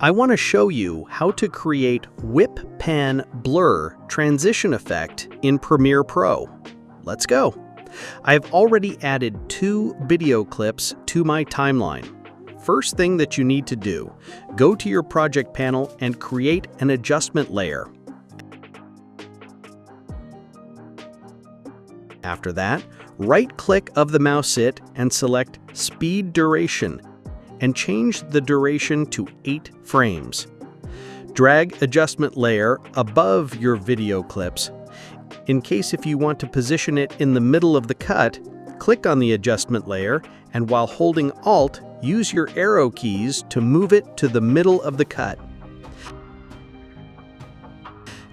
I want to show you how to create Whip Pan Blur transition effect in Premiere Pro. Let's go. I've already added 2 video clips to my timeline. First thing that you need to do, go to your project panel and create an adjustment layer. After that, right-click of the mouse it and select Speed Duration and change the duration to 8 frames. Drag adjustment layer above your video clips. In case if you want to position it in the middle of the cut, click on the adjustment layer and while holding Alt, use your arrow keys to move it to the middle of the cut.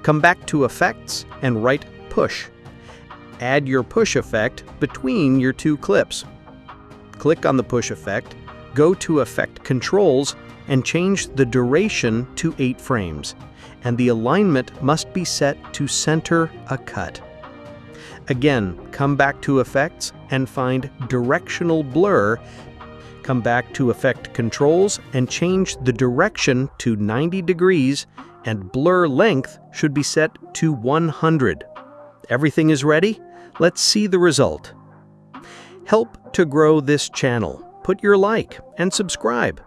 Come back to Effects and write Push. Add your push effect between your 2 clips. Click on the push effect, go to Effect Controls and change the duration to 8 frames, and the alignment must be set to center a cut. Again, come back to Effects and find Directional Blur. Come back to Effect Controls and change the direction to 90 degrees, and blur length should be set to 100. Everything is ready? Let's see the result. Help to grow this channel. Put your like and subscribe.